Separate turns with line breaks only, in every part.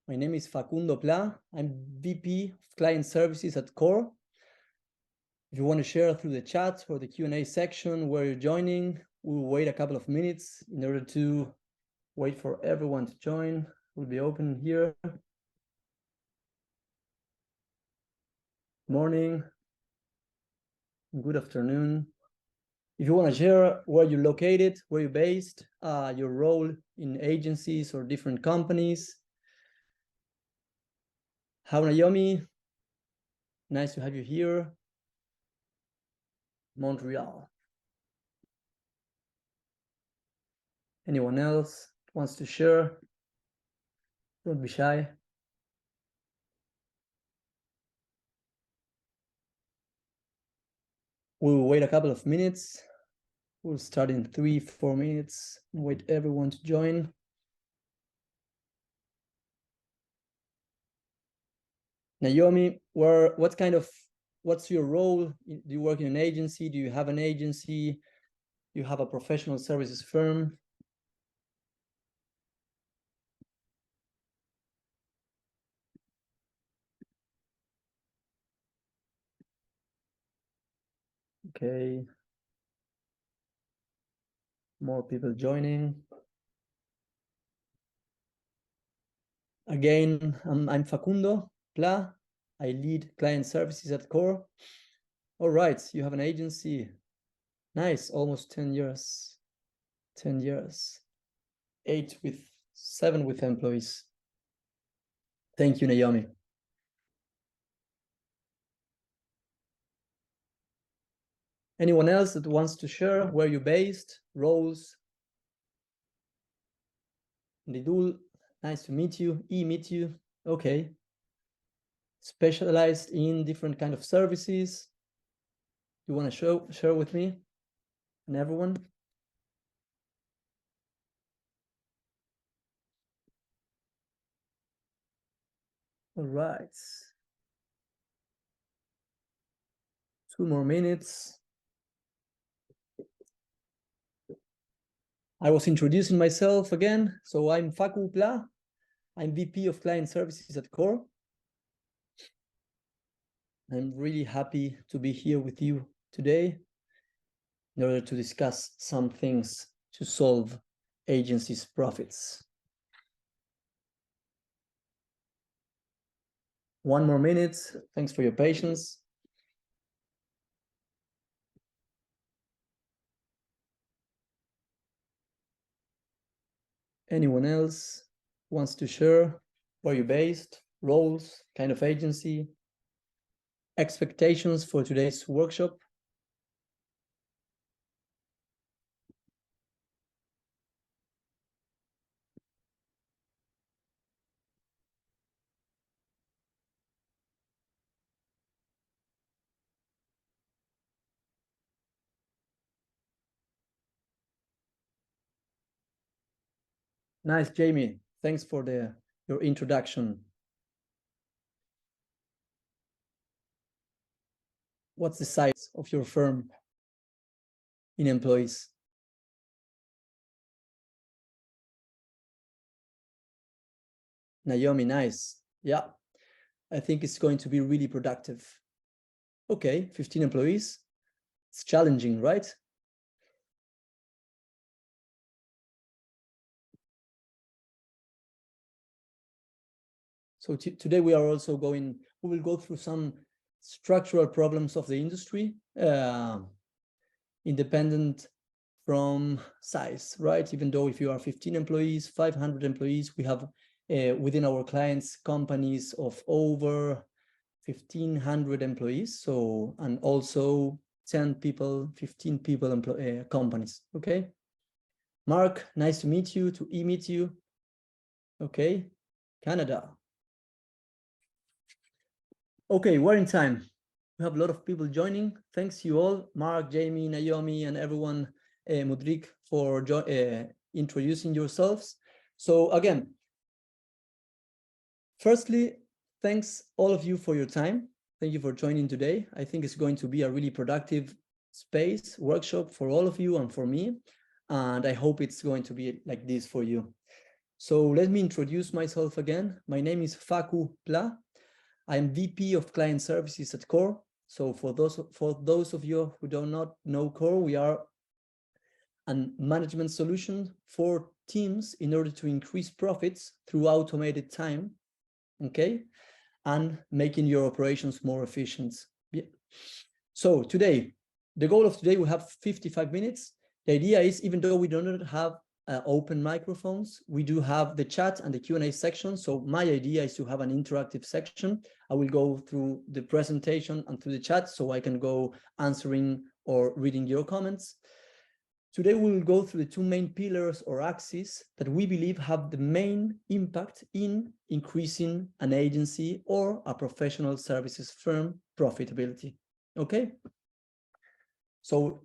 My name is Facundo Pla. I'm VP of Client Services at COR. If you want to share through the chat or the Q&A section where you're joining, we'll wait a couple of minutes in order to wait for everyone to join. We'll be open here. Morning. Good afternoon. If you want to share where you're located, where you're based, your role in agencies or different companies. How Naomi? Nice to have you here. Montreal. Anyone else wants to share? Don't be shy. We'll wait a couple of minutes. We'll start in 3-4 minutes. Wait everyone to join. Naomi, what's your role? Do you work in an agency? Do you have an agency? Do you have a professional services firm? Okay. More people joining. Again, I'm Facundo Pla. I lead client services at COR. All right, you have an agency. Nice, almost 10 years. 10 years. 7 with employees. Thank you, Naomi. Anyone else that wants to share where you're based, roles? Lidul, nice to meet you. Meet you. Okay. Specialized in different kind of services. You want to share with me and everyone? All right. 2 more minutes. I was introducing myself again. So I'm Facu Pla. I'm VP of Client Services at COR. I'm really happy to be here with you today in order to discuss some things to solve agencies' profits. 1 more minute. Thanks for your patience. Anyone else wants to share where you're based, roles, kind of agency, expectations for today's workshop? Nice, Jamie. Thanks for your introduction. What's the size of your firm in employees? Naomi, nice. Yeah, I think it's going to be really productive. Okay, 15 employees. It's challenging, right? So today we will go through some structural problems of the industry, independent from size, right? Even though if you are 15 employees, 500 employees, we have within our clients companies of over 1,500 employees. So, and also 10 people, 15 people companies, okay? Mark, nice to meet you, meet you. Okay, Canada. Okay, we're in time. We have a lot of people joining. Thanks you all, Mark, Jamie, Naomi, and everyone, Mudrik, for introducing yourselves. So again, firstly, thanks all of you for your time. Thank you for joining today. I think it's going to be a really productive workshop for all of you and for me. And I hope it's going to be like this for you. So let me introduce myself again. My name is Facundo Pla. I'm VP of Client Services at COR. So for those of you who do not know COR, we are a management solution for teams in order to increase profits through automated time, okay, and making your operations more efficient. Yeah. So today, the goal of today, we have 55 minutes. The idea is, even though we do not have open microphones, we do have the chat and the Q&A section. So my idea is to have an interactive section. I will go through the presentation and through the chat so I can go answering or reading your comments. Today, we will go through the two main pillars or axes that we believe have the main impact in increasing an agency or a professional services firm profitability. Okay? So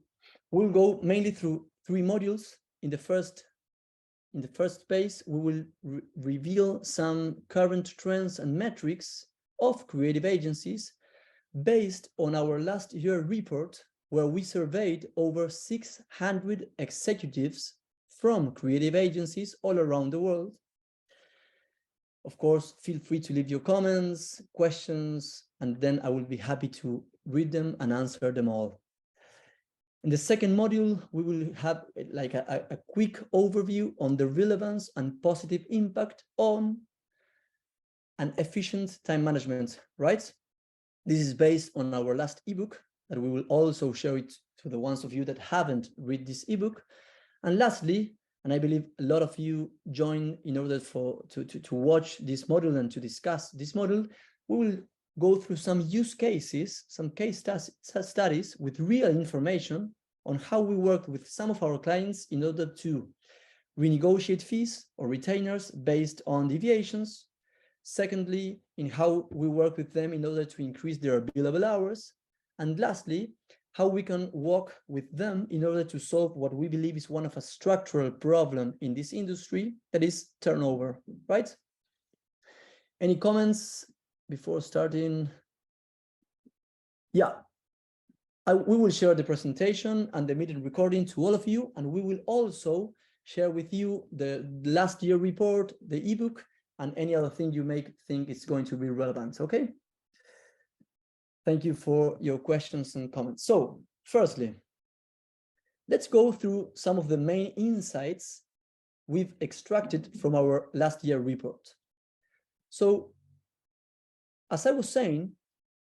we'll go mainly through three modules. In the first phase, we will reveal some current trends and metrics of creative agencies based on our last year report, where we surveyed over 600 executives from creative agencies all around the world. Of course, feel free to leave your comments, questions, and then I will be happy to read them and answer them all. In the second module, we will have like a quick overview on the relevance and positive impact on an efficient time management, right? This is based on our last ebook that we will also share it to the ones of you that haven't read this ebook. And lastly, and I believe a lot of you join in order to watch this module and to discuss this module, we will go through some use cases, some case studies with real information on how we worked with some of our clients in order to renegotiate fees or retainers based on deviations. Secondly, in how we work with them in order to increase their billable hours. And lastly, how we can work with them in order to solve what we believe is one of a structural problem in this industry, that is turnover, right? Any comments before starting? Yeah, we will share the presentation and the meeting recording to all of you, and we will also share with you the last year report, the ebook, and any other thing you may think is going to be relevant, okay? Thank you for your questions and comments. So, firstly, let's go through some of the main insights we've extracted from our last year report. So, as I was saying,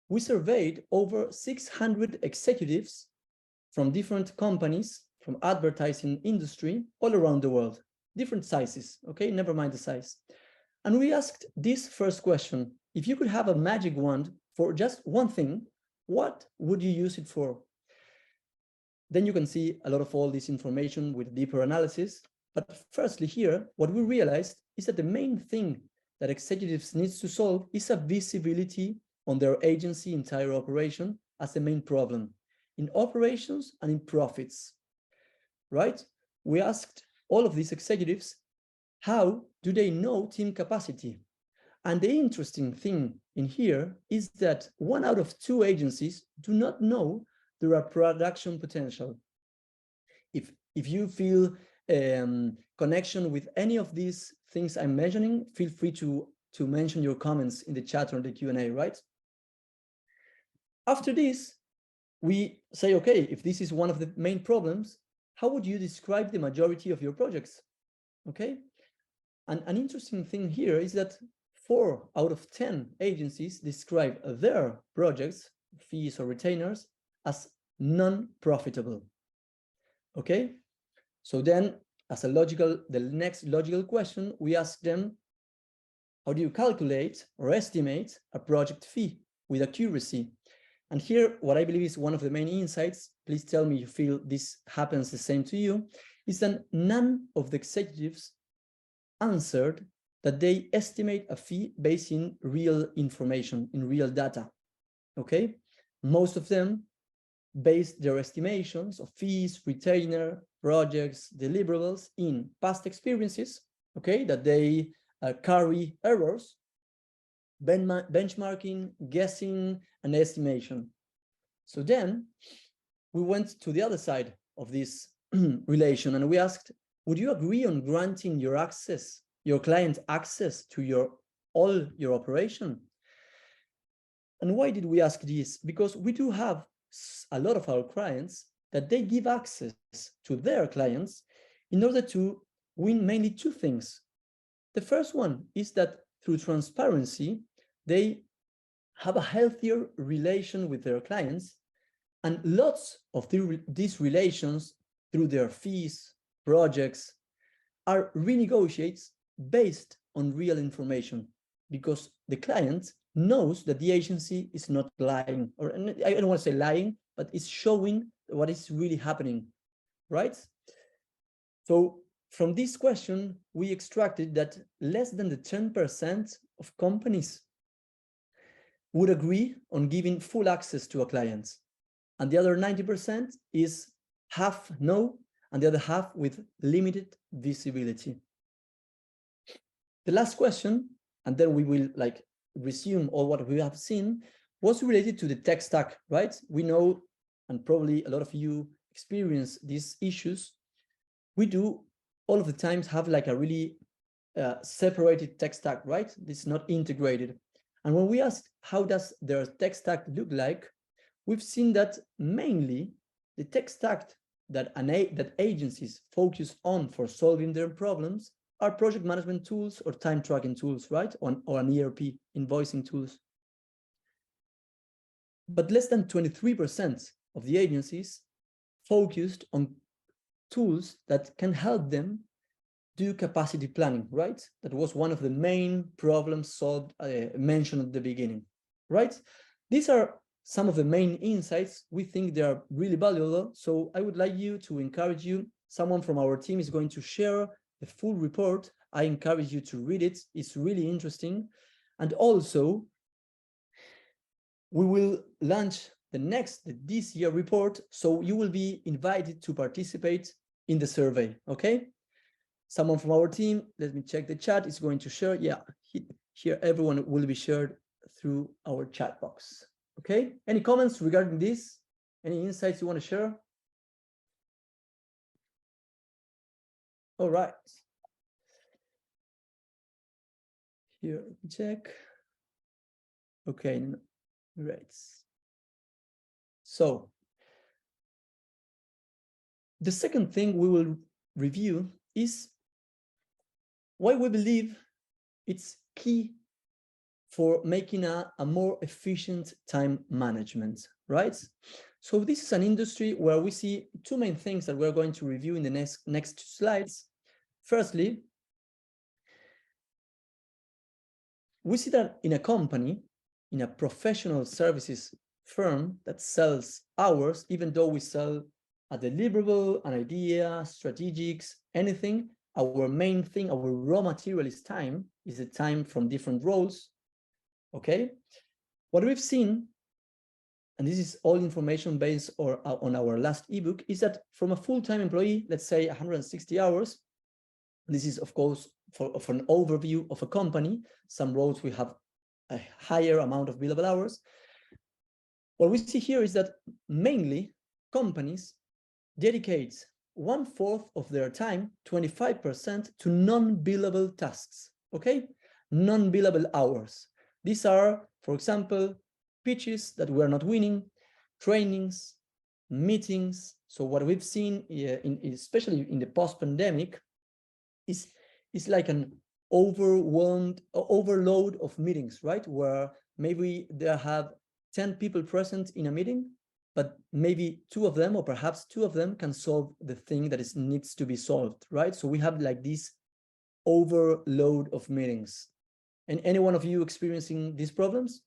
we surveyed over 600 executives from different companies, from advertising industry, all around the world, different sizes, okay? Never mind the size. And we asked this first question: if you could have a magic wand for just one thing, what would you use it for? Then you can see a lot of all this information with deeper analysis. But firstly here, what we realized is that the main thing that executives need to solve is a visibility on their agency entire operation as the main problem in operations and in profits, right? We asked all of these executives, how do they know team capacity? And the interesting thing in here is that 1 out of 2 agencies do not know their production potential. If you feel connection with any of these things I'm mentioning, feel free to mention your comments in the chat or the Q&A, right? After this, we say, okay, if this is one of the main problems, how would you describe the majority of your projects? Okay, and an interesting thing here is that 4 out of 10 agencies describe their projects, fees or retainers, as non-profitable. Okay, so then the next logical question, we ask them, how do you calculate or estimate a project fee with accuracy? And here, what I believe is one of the main insights, please tell me you feel this happens the same to you, is that none of the executives answered that they estimate a fee based in real information, in real data, okay? Most of them based their estimations of fees, retainer, projects, deliverables in past experiences, okay, that they carry errors, benchmarking, guessing, and estimation. So then we went to the other side of this relation and we asked, would you agree on granting your access your client access to all your operation? And why did we ask this? Because we do have a lot of our clients that they give access to their clients in order to win mainly two things. The first one is that through transparency, they have a healthier relation with their clients, and lots of these relations through their fees, projects, are renegotiated based on real information, because the client knows that the agency is not lying, or I don't want to say lying, but it's showing what is really happening, right? So from this question, we extracted that less than the 10% of companies would agree on giving full access to a client. And the other 90% is half no, and the other half with limited visibility. The last question, and then we will resume all what we have seen, was related to the tech stack, right? We know, and probably a lot of you experience these issues, we do all of the times have a really separated tech stack, right? It's not integrated. And when we asked how does their tech stack look like, we've seen that mainly the tech stack that agencies focus on for solving their problems are project management tools or time tracking tools, right? Or an ERP, invoicing tools. But less than 23% of the agencies focused on tools that can help them do capacity planning, right? That was one of the main problems solved, mentioned at the beginning, right? These are some of the main insights. We think they are really valuable. So I would like to encourage you, someone from our team is going to share the full report. I encourage you to read it. It's really interesting. And also, we will launch this year report. So you will be invited to participate in the survey, okay? Someone from our team, let me check the chat, is going to share. Yeah, here everyone will be shared through our chat box. Okay, any comments regarding this? Any insights you want to share? All right. Here, check. Okay, great. So, the second thing we will review is why we believe it's key for making a more efficient time management, right? So this is an industry where we see two main things that we're going to review in the next slides. Firstly, we see that in a company, in a professional services firm that sells hours, even though we sell a deliverable, an idea, strategics, anything, our main thing, our raw material is time, is the time from different roles. Okay, what we've seen, and this is all information based on our last ebook, is that from a full-time employee, let's say 160 hours, this is of course for an overview of a company. Some roles we have a higher amount of billable hours. What we see here is that mainly companies dedicate 1/4 of their time, 25%, to non-billable tasks, okay? Non-billable hours. These are, for example, pitches that we're not winning, trainings, meetings. So what we've seen, especially in the post-pandemic, is like an overload of meetings, right? Where maybe there have 10 people present in a meeting, but maybe 2 of them, or perhaps 2 of them, can solve the thing that needs to be solved, right? So we have this overload of meetings. And any one of you experiencing these problems?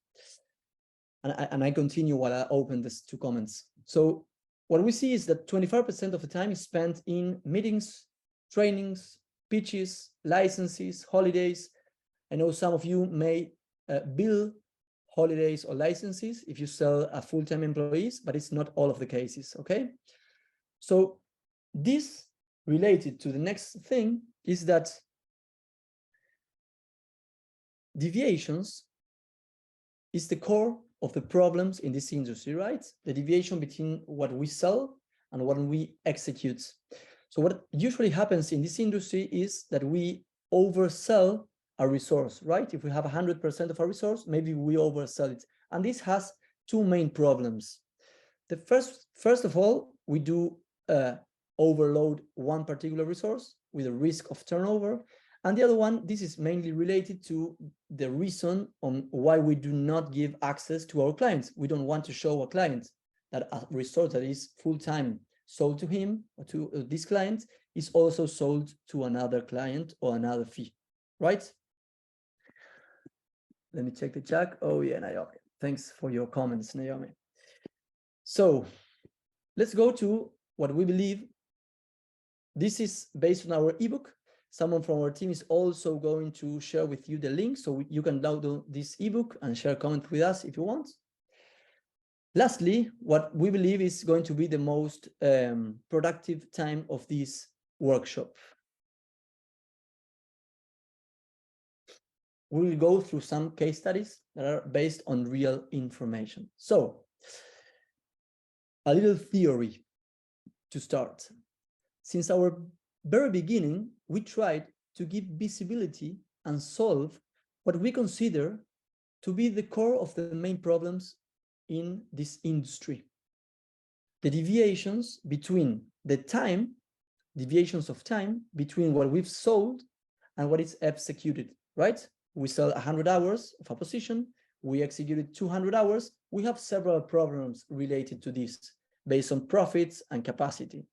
And I continue while I open these 2 comments. So what we see is that 25% of the time is spent in meetings, trainings, pitches, licenses, holidays. I know some of you may bill holidays or licenses if you sell a full-time employees, but it's not all of the cases, okay? So this related to the next thing is that deviations is the core of the problems in this industry, right? The deviation between what we sell and what we execute. So what usually happens in this industry is that we oversell a resource, right? If we have 100% of a resource, maybe we oversell it. And this has two main problems. The first of all, we do overload one particular resource with a risk of turnover. And the other one, this is mainly related to the reason on why we do not give access to our clients. We don't want to show a client that a resource that is full-time sold to him or to this client is also sold to another client or another fee, right? Let me check the chat. Oh yeah, Naomi. Thanks for your comments, Naomi. So let's go to what we believe. This is based on our ebook. Someone from our team is also going to share with you the link so you can download this ebook and share a comment with us if you want. Lastly, what we believe is going to be the most productive time of this workshop. We will go through some case studies that are based on real information. So, a little theory to start. Since our very beginning, we tried to give visibility and solve what we consider to be the core of the main problems in this industry. The deviations between the time, deviations of time between what we've sold and what is executed, right? We sell 100 hours of a position, we executed 200 hours. We have several problems related to this based on profits and capacity.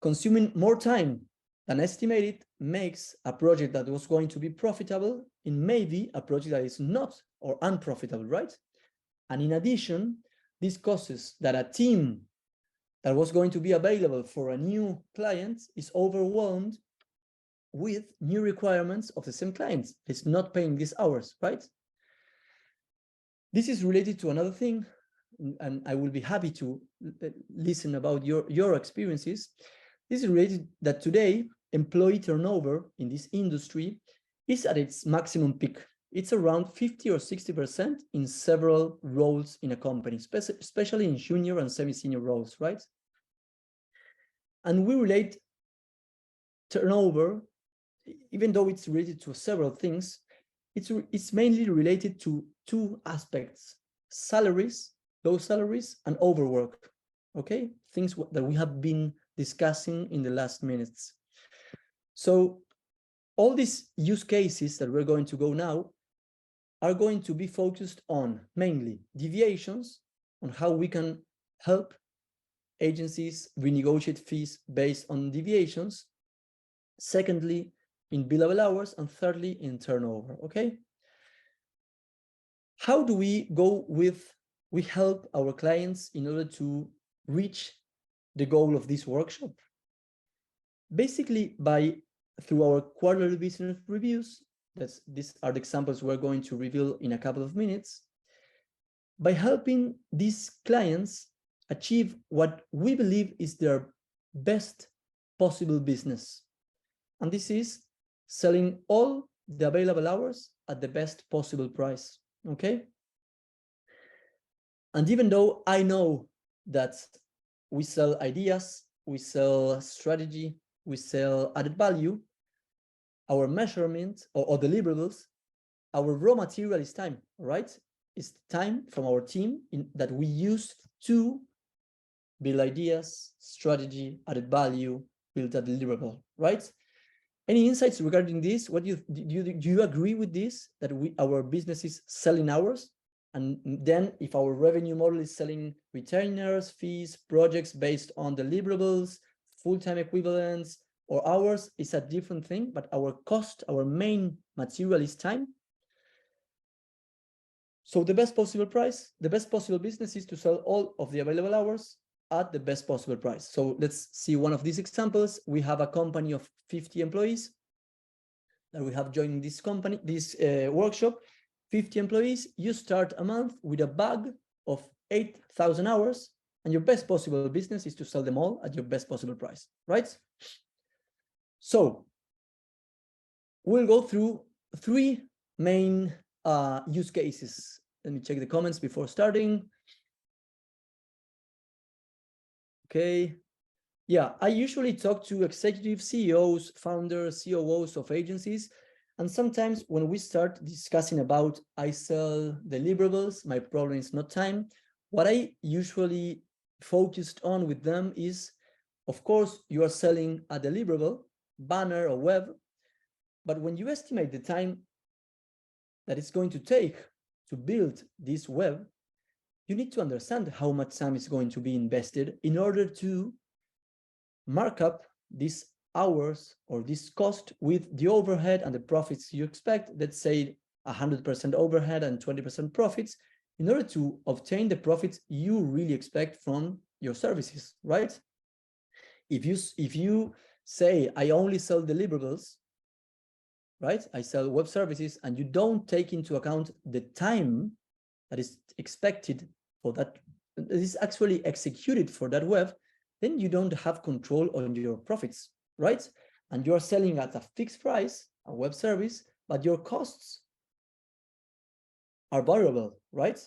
Consuming more time than estimated makes a project that was going to be profitable in maybe a project that is not or unprofitable, right? And in addition, this causes that a team that was going to be available for a new client is overwhelmed with new requirements of the same clients. It's not paying these hours, right? This is related to another thing, and I will be happy to listen about your experiences. This is related that today, employee turnover in this industry is at its maximum peak. It's around 50 or 60% in several roles in a company, especially in junior and semi-senior roles, right? And we relate turnover, even though it's related to several things, it's mainly related to two aspects: salaries, low salaries, and overwork, okay? Things that we have been discussing in the last minutes. So all these use cases that we're going to go now are going to be focused on mainly deviations, on how we can help agencies renegotiate fees based on deviations. Secondly, in billable hours, and thirdly, in turnover, okay? How do we help our clients in order to reach the goal of this workshop? Basically, through our quarterly business reviews, these are the examples we're going to reveal in a couple of minutes, by helping these clients achieve what we believe is their best possible business. And this is selling all the available hours at the best possible price, okay? And even though I know that we sell ideas, we sell strategy, we sell added value, our measurement or deliverables, our raw material is time, right? It's time from our team that we use to build ideas, strategy, added value, build a deliverable, right? Any insights regarding this? What do you agree with this, that our business is selling hours? And then if our revenue model is selling retainers, fees, projects based on deliverables, full-time equivalents, or hours, is a different thing, but our cost, our main material is time. So the best possible price, the best possible business is to sell all of the available hours at the best possible price. So let's see one of these examples. We have a company of 50 employees that we have joined this workshop. 50 employees, you start a month with a bag of 8,000 hours, and your best possible business is to sell them all at your best possible price, right? So we'll go through three main use cases. Let me check the comments before starting. Okay. Yeah, I usually talk to executive CEOs, founders, COOs of agencies. And sometimes when we start discussing about I sell deliverables, my problem is not time. What I usually focused on with them is, of course, you are selling a deliverable, banner or web, but when you estimate the time that it's going to take to build this web, you need to understand how much time is going to be invested in order to mark up these hours or this cost with the overhead and the profits you expect. Let's say 100% overhead and 20% profits, in order to obtain the profits you really expect from your services, right? If you say I only sell deliverables, right? I sell web services, and you don't take into account the time that is expected for that, that is actually executed for that web, then you don't have control on your profits, right? And you're selling at a fixed price, a web service, but your costs are variable, right?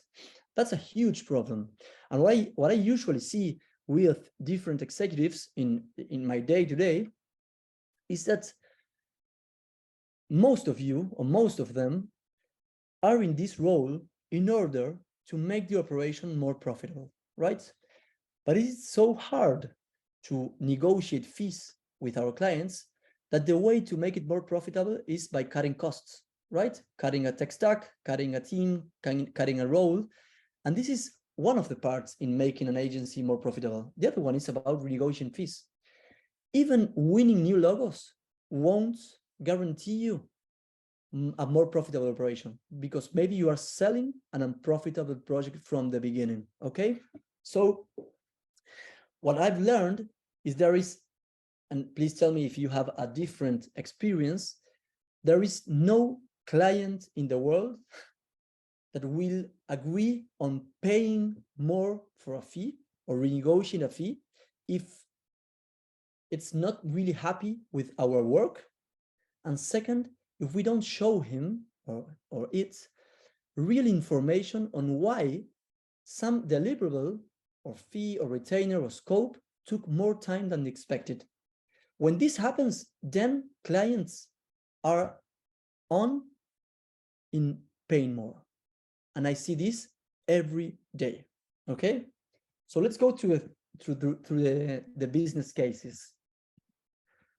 That's a huge problem. And what I usually see with different executives in my day-to-day is that most of you, or most of them, are in this role in order to make the operation more profitable, right? But it's so hard to negotiate fees with our clients that the way to make it more profitable is by cutting costs, right? Cutting a tech stack, cutting a team, cutting a role. And this is one of the parts in making an agency more profitable. The other one is about renegotiating fees. Even winning new logos won't guarantee you a more profitable operation, because maybe you are selling an unprofitable project from the beginning, okay? So what I've learned is there is, and please tell me if you have a different experience, there is no client in the world that will agree on paying more for a fee or renegotiating a fee if it's not really happy with our work. And second, if we don't show him or it real information on why some deliverable or fee or retainer or scope took more time than expected. When this happens, then clients are on in paying more. And I see this every day, okay? So let's go through the business cases.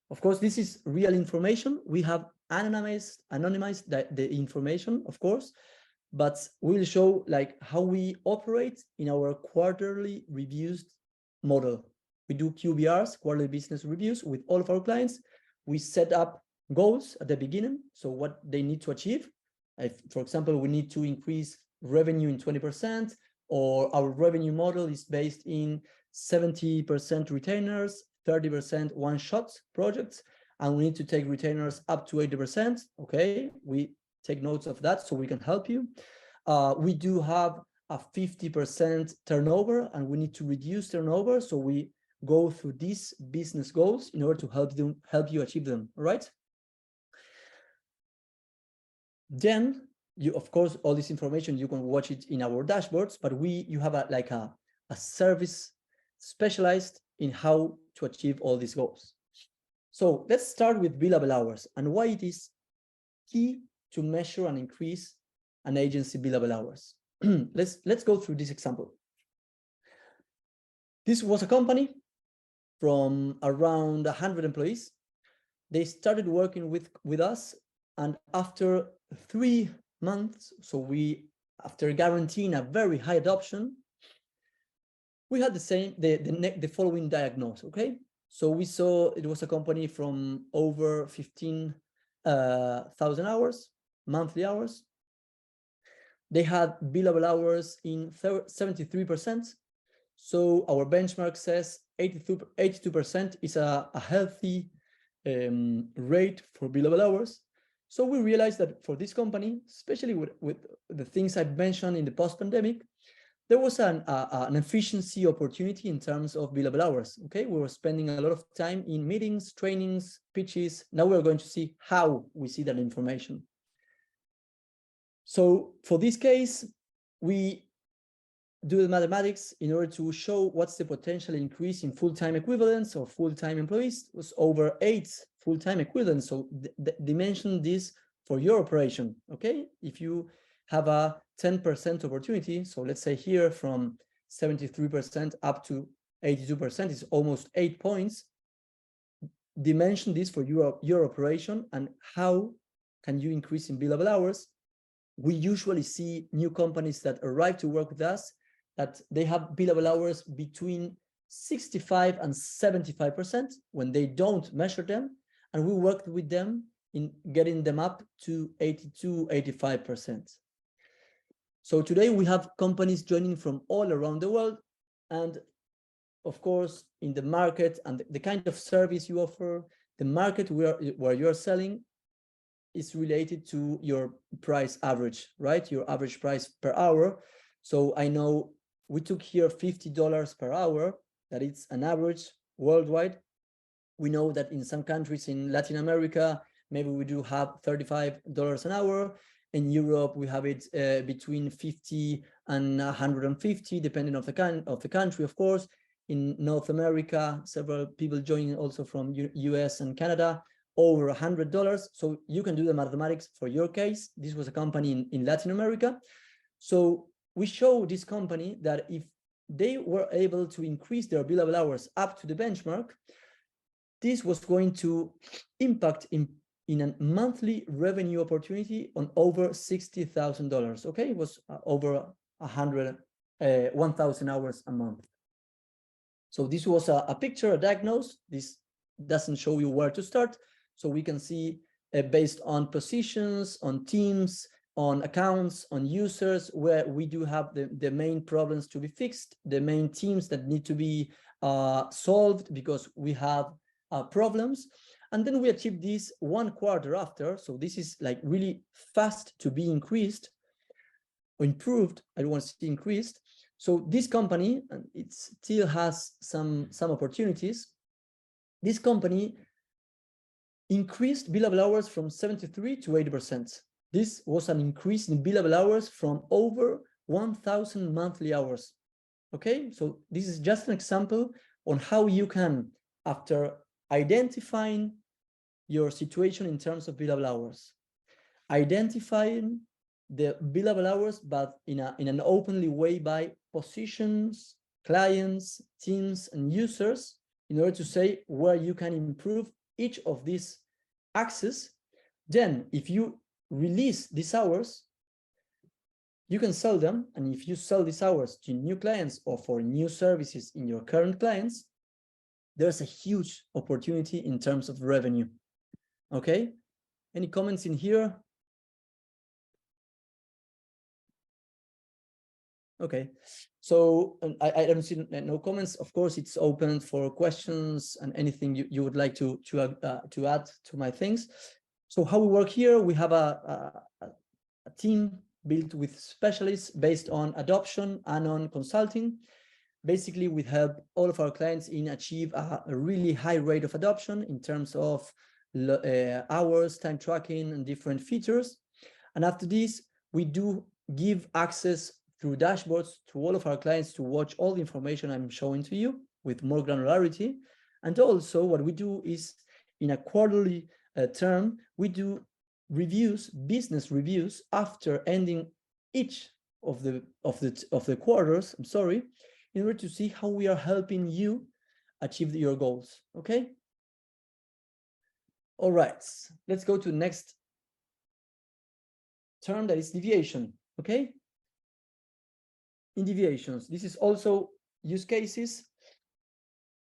Of course, this is real information. We have anonymized the information, of course, but we'll show like how we operate in our quarterly reviews model. We do QBRs, quarterly business reviews, with all of our clients. We set up goals at the beginning, so what they need to achieve. If, for example, we need to increase revenue in 20%, or our revenue model is based in 70% retainers, 30% one-shot projects, and we need to take retainers up to 80%. Okay, we take notes of that so we can help you. We do have a 50% turnover, and we need to reduce turnover, so we go through these business goals in order to help you achieve them, right? Then you, of course, all this information, you can watch it in our dashboards, but you have a service specialized in how to achieve all these goals. So let's start with billable hours and why it is key to measure and increase an agency billable hours. Let's go through this example. This was a company from around 100 employees. They started working with us, and after 3 months, so after guaranteeing a very high adoption, we had the following diagnosis, okay? So we saw it was a company from over 15,000 hours, monthly hours. They had billable hours in 73%. So our benchmark says 82% is a healthy rate for billable hours. So we realized that for this company, especially with the things I've mentioned in the post-pandemic, there was an efficiency opportunity in terms of billable hours, okay? We were spending a lot of time in meetings, trainings, pitches. Now we're going to see how we see that information. So for this case, we do the mathematics in order to show what's the potential increase in full-time equivalents or full-time employees. It was over 8 full-time equivalents. So dimension this for your operation, okay? If you have a 10% opportunity, so let's say here from 73% up to 82% is almost 8 points. Dimension this for your operation and how can you increase in billable hours. We usually see new companies that arrive to work with us that they have billable hours between 65 and 75% when they don't measure them, and we worked with them in getting them up to 82, 85%. So today we have companies joining from all around the world, and of course, in the market and the kind of service you offer, the market where you're selling is related to your price average, right? Your average price per hour. So I know we took here $50 per hour, that it's an average worldwide. We know that in some countries in Latin America, maybe we do have $35 an hour. In Europe, we have it between 50 and 150, depending on the country, of course. In North America, several people joining also from US and Canada, over $100. So you can do the mathematics for your case. This was a company in Latin America. So we show this company that if they were able to increase their billable hours up to the benchmark, this was going to impact in a monthly revenue opportunity on over $60,000. Okay, it was over 1,000 hours a month. So this was a picture, a diagnose. This doesn't show you where to start. So we can see based on positions, on teams, on accounts, on users, where we do have the main problems to be fixed, the main teams that need to be solved because we have problems. And then we achieve this 1 quarter after. So this is like really fast to be increased or improved. I don't want to say increased. So this company, it still has some opportunities. This company increased billable hours from 73 to 80%. This was an increase in billable hours from over 1,000 monthly hours. Okay, so this is just an example on how you can, after identifying your situation in terms of billable hours, identifying the billable hours, but in an openly way by positions, clients, teams, and users, in order to say where you can improve each of these axes. Then if you release these hours, you can sell them. And if you sell these hours to new clients or for new services in your current clients, there's a huge opportunity in terms of revenue. Okay, any comments in here? Okay, so I don't see no comments. Of course, it's open for questions and anything you would like to add to my things. So how we work here, we have a team built with specialists based on adoption and on consulting. Basically, we help all of our clients in achieve a really high rate of adoption in terms of hours, time tracking, and different features. And after this, we do give access through dashboards to all of our clients to watch all the information I'm showing to you with more granularity. And also what we do is in a quarterly term, we do reviews, business reviews after ending each of the quarters, I'm sorry, in order to see how we are helping you achieve your goals, okay? All right, let's go to the next term, that is deviation, okay? In deviations, this is also use cases.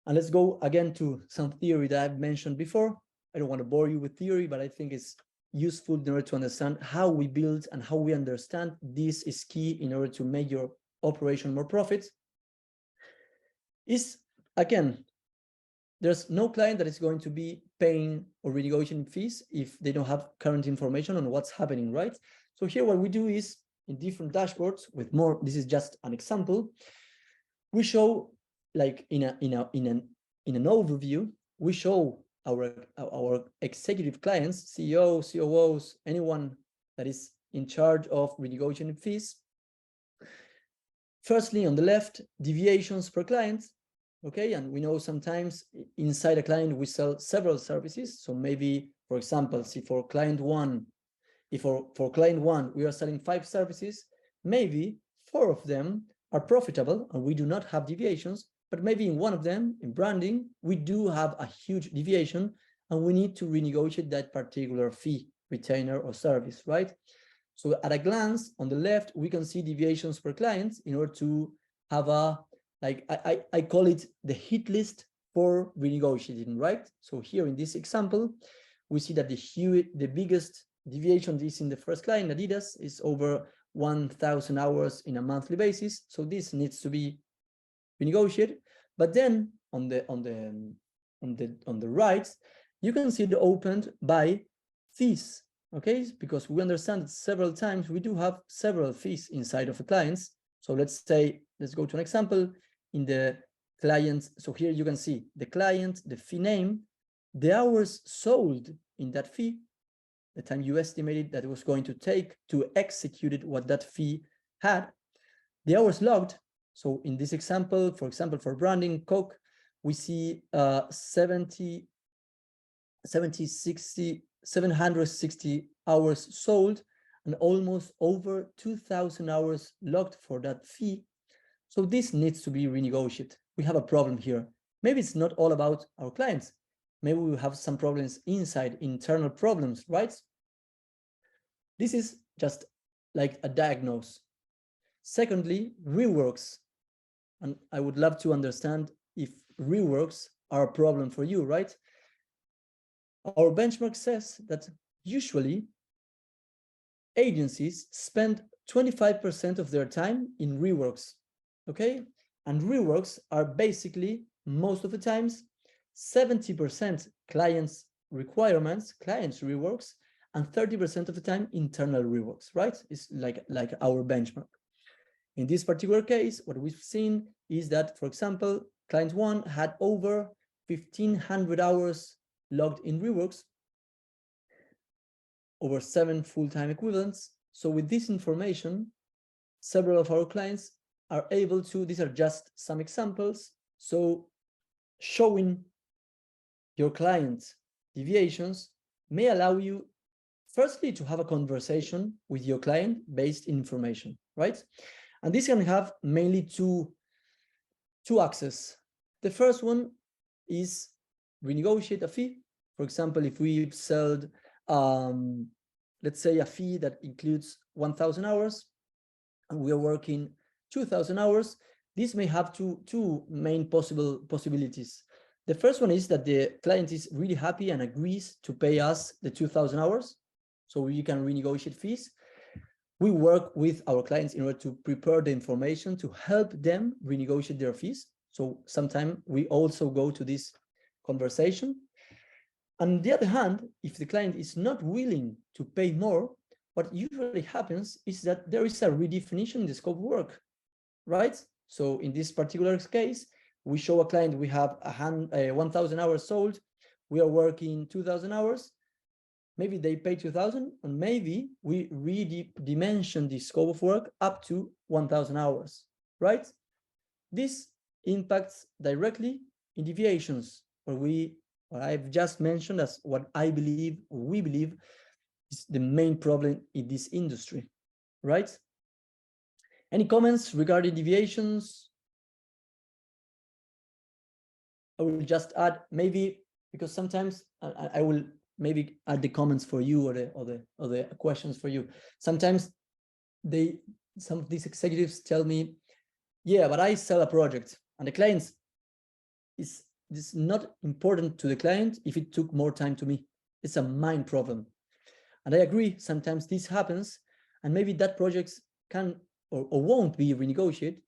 And let's go again to some theory that I've mentioned before. I don't want to bore you with theory, but I think it's useful in order to understand how we build and how we understand. This is key in order to make your operation more profit. Is, again, there's no client that is going to be paying or renegotiating fees if they don't have current information on what's happening, right? So here what we do is, in different dashboards with more, this is just an example, we show, like in an overview, we show our executive clients, CEOs, COOs, anyone that is in charge of renegotiating fees, Firstly, on the left, deviations per client. Okay, and we know sometimes inside a client we sell several services. So maybe, for example, see for client one, if for client one we are selling 5 services, maybe 4 of them are profitable and we do not have deviations, but maybe in one of them, in branding, we do have a huge deviation and we need to renegotiate that particular fee, retainer or service, right? So at a glance on the left, we can see deviations per client in order to have a, like I call it the hit list for renegotiating, right? So here in this example, we see that the biggest deviation is in the first client, Adidas, is over 1,000 hours in a monthly basis. So this needs to be renegotiated. But then on the right, you can see it opened by fees. Okay, because we understand that several times we do have several fees inside of the clients. So let's go to an example in the client. So here you can see the client, the fee name, the hours sold in that fee, the time you estimated that it was going to take to execute it, what that fee had, the hours logged. So in this example, for example, for branding, Coke, we see 760 hours sold and almost over 2,000 hours logged for that fee. So this needs to be renegotiated. We have a problem here. Maybe it's not all about our clients. Maybe we have some problems inside, internal problems, right? This is just like a diagnosis. Secondly, reworks. And I would love to understand if reworks are a problem for you, right? Our benchmark says that usually agencies spend 25% of their time in reworks, okay? And reworks are basically, most of the times, 70% clients' requirements, clients' reworks, and 30% of the time internal reworks, right? It's like our benchmark. In this particular case, what we've seen is that, for example, client one had over 1,500 hours logged in reworks, over 7 full-time equivalents. So with this information, several of our clients are able to, these are just some examples. So showing your clients deviations may allow you, firstly, to have a conversation with your client based in information, right? And this can have mainly two axes. The first one is renegotiate a fee. For example, if we sold, let's say, a fee that includes 1,000 hours, and we are working 2,000 hours, this may have two main possibilities. The first one is that the client is really happy and agrees to pay us the 2,000 hours, so we can renegotiate fees. We work with our clients in order to prepare the information to help them renegotiate their fees. So sometimes we also go to this conversation. On the other hand, if the client is not willing to pay more, what usually happens is that there is a redefinition in the scope of work, right? So in this particular case, we show a client we have 1,000 hours sold, we are working 2,000 hours, maybe they pay 2,000, and maybe we redimension the scope of work up to 1,000 hours, right? This impacts directly in deviations, what I've just mentioned as what I believe, or we believe, is the main problem in this industry, right? Any comments regarding deviations? I will just add, maybe, because sometimes I will maybe add the comments for you or the questions for you. Sometimes some of these executives tell me, yeah, but I sell a project and the clients it's not important to the client if it took more time to me. It's a mind problem. And I agree, sometimes this happens, and maybe that project can or won't be renegotiated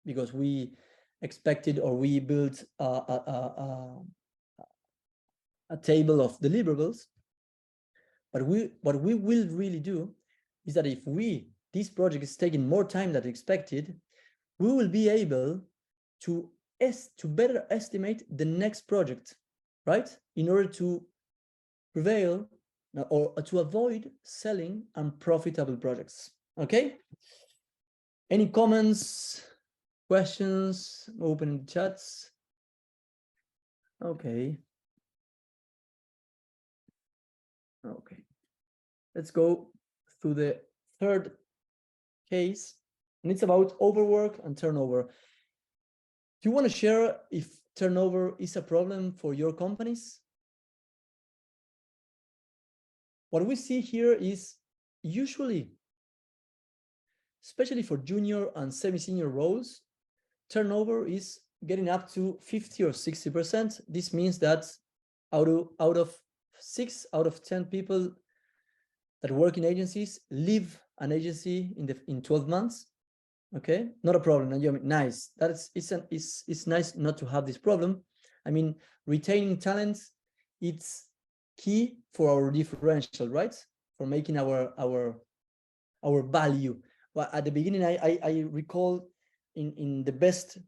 because we expected or we built a table of deliverables. But what we will really do is that if this project is taking more time than expected, we will be able to better estimate the next project, right? In order to prevail or to avoid selling unprofitable projects. Okay? Any comments questions, open the chats. Okay. Okay. Let's go through the third case, and it's about overwork and turnover. Do you want to share if turnover is a problem for your companies? What we see here is usually, especially for junior and semi-senior roles, turnover is getting up to 50 or 60%. This means that out of 6 out of 10 people that work in agencies leave an agency in 12 months. Okay, not a problem. Nice. It's nice not to have this problem. I mean, retaining talent, it's key for our differential, right? For making our value. Well, at the beginning, I recall in the best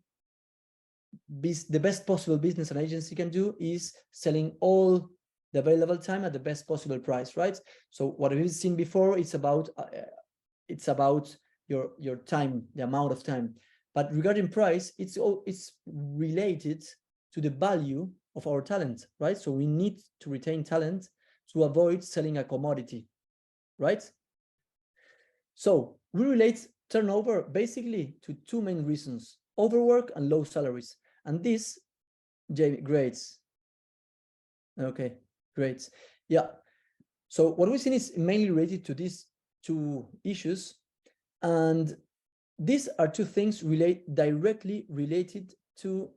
possible business an agency can do is selling all the available time at the best possible price, right? So what we've seen before, it's about your time, the amount of time. But regarding price, it's related to the value of our talent, right? So we need to retain talent to avoid selling a commodity, right? So we relate turnover basically to 2 main reasons: overwork and low salaries. And this, Jamie, grades. Okay, great. Yeah. So what we've seen is mainly related to these 2 issues. And these are 2 things directly related to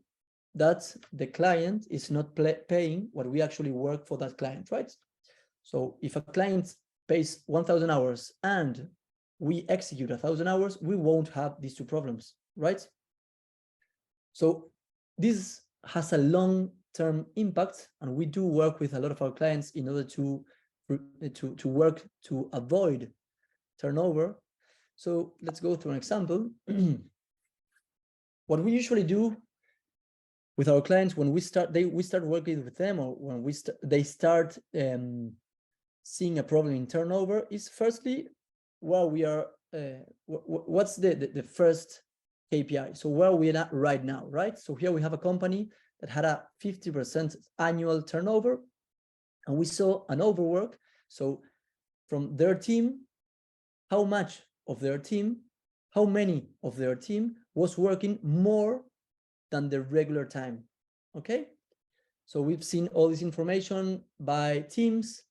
that the client is not paying what we actually work for that client, right? So if a client pays 1,000 hours and we execute 1,000 hours, we won't have these 2 problems, right? So this has a long-term impact, and we do work with a lot of our clients in order to work to avoid turnover. So let's go through an example. What we usually do with our clients when we start working with them, or when they start seeing a problem in turnover, is firstly where we are. What's the first KPI? So where we are at right now, right? So here we have a company that had a 50% annual turnover, and we saw an overwork. So from their team, how many of their team was working more than the regular time? Okay, so we've seen all this information by teams,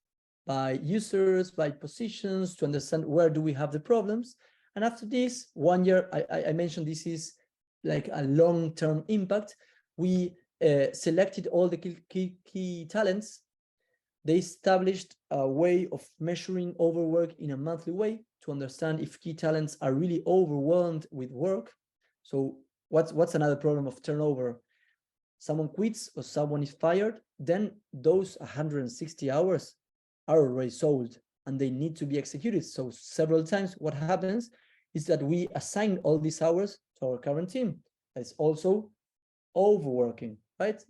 by users, by positions, to understand where do we have the problems. And after this 1 year, I mentioned this is like a long-term impact. We selected all the key talents. They established a way of measuring overwork in a monthly way to understand if key talents are really overwhelmed with work. So what's another problem of turnover? Someone quits or someone is fired, then those 160 hours are already sold and they need to be executed. So several times what happens is that we assign all these hours to our current team. That's also overworking, right?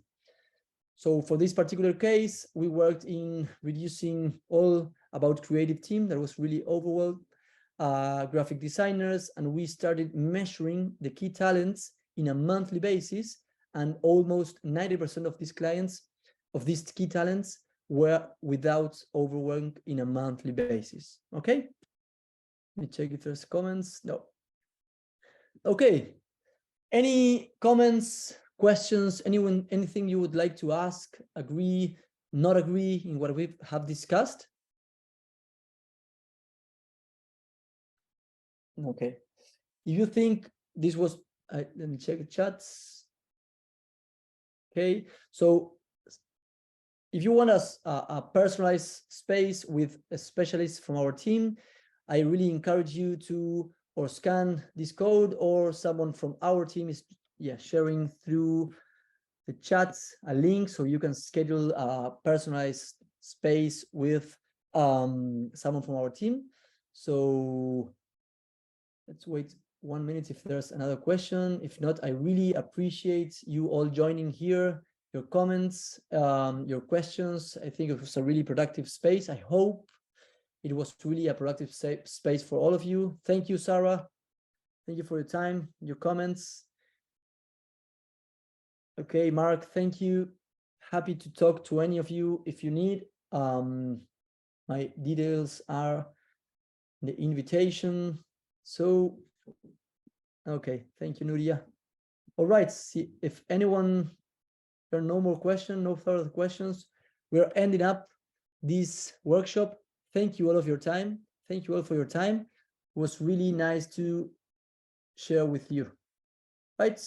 So for this particular case, we worked in reducing all about creative team that was really overwhelmed, graphic designers, and we started measuring the key talents in a monthly basis, and almost 90% of these clients, of these key talents, were without overwork in a monthly basis. Okay, let me check if there's comments. No. Okay, any comments, questions, anything you would like to ask, agree, not agree in what we have discussed? Okay, if you think this was, let me check the chats. Okay, so if you want a personalized space with a specialist from our team, I really encourage you to or scan this code, or someone from our team is sharing through the chat a link so you can schedule a personalized space with someone from our team. So let's wait 1 minute if there's another question. If not, I really appreciate you all joining here, your comments, your questions. I think it was a really productive space. I hope it was really a productive space for all of you. Thank you, Sarah. Thank you for your time, your comments. Okay, Mark, thank you. Happy to talk to any of you if you need. My details are in the invitation. So, okay, thank you, Nuria. All right, see if anyone, there are no more questions, no further questions. We're ending up this workshop. Thank you all of your time. Thank you all for your time. It was really nice to share with you. Right.